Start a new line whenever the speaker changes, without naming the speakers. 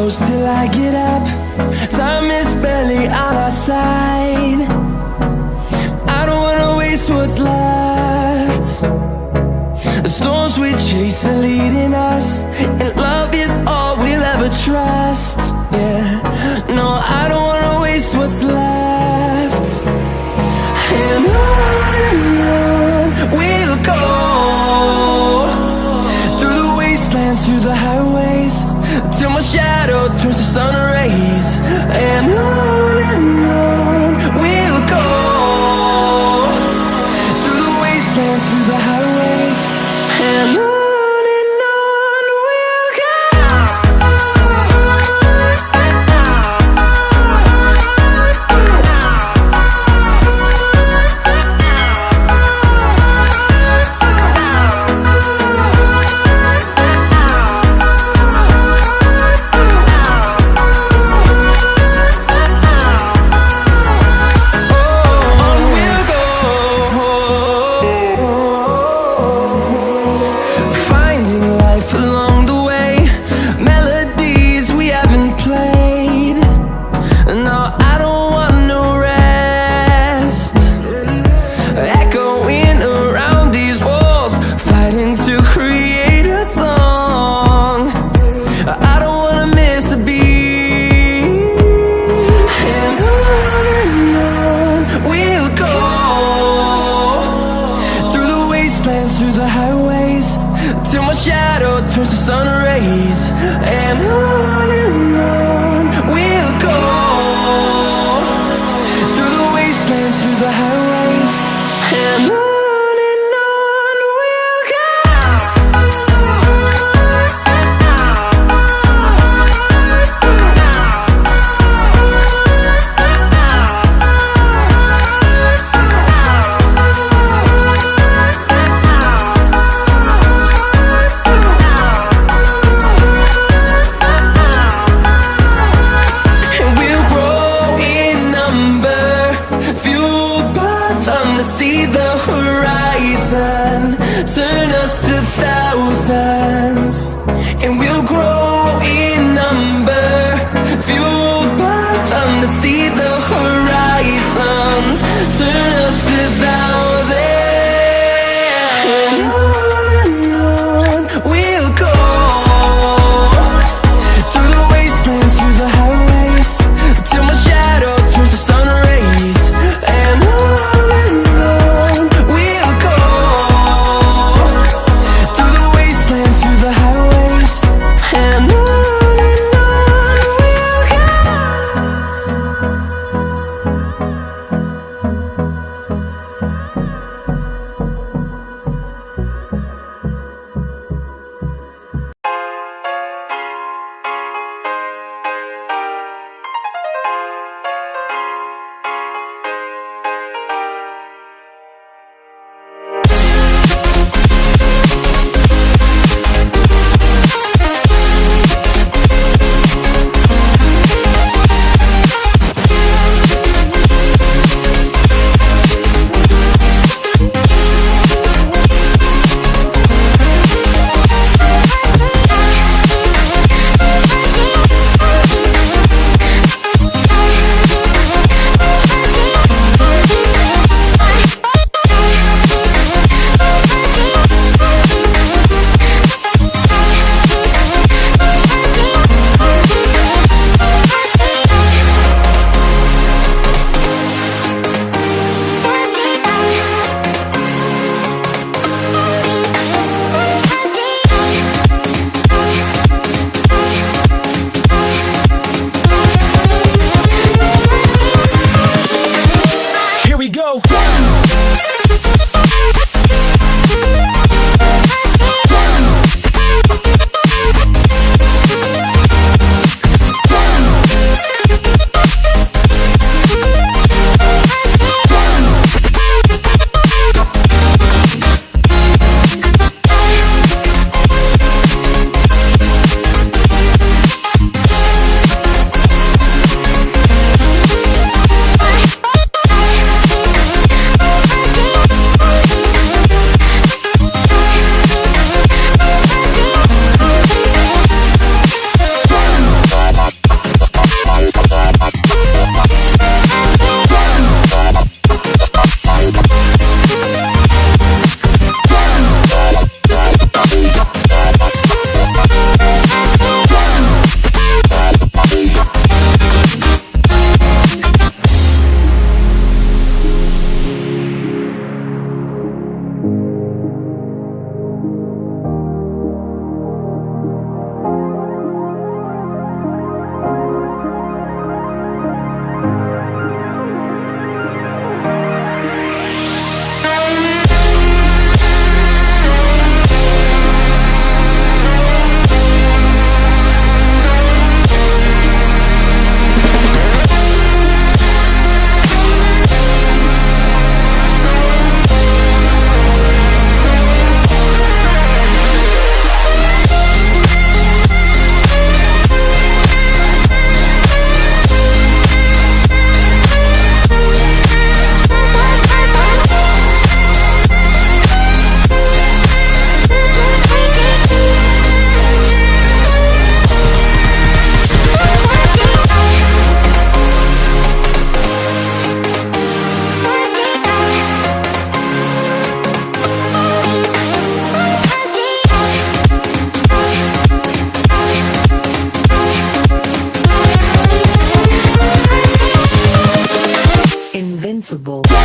close till I get up. Time is barely on our side. I don't wanna waste what's left. The storms we chase are leading us, and love is all we'll ever trust. Yeah, no, I don't wanna waste what's left. And on we'll go, through the wastelands, through the highways, till my shadow turns to sun rays. And on we'll go, through the wastelands, through the highways, and on we'll go. Through the highways, till my shadow turns to sun rays. And on we'll go, through the wastelands, through the highways, and on we'll go. See the horizon turn us to thousands, and we'll grow in number, fueled by them. To see the horizon turn us to thousands, and on we'll go, through the wastelands, through the highways, till my shadow turns to sun rays. And on
possible.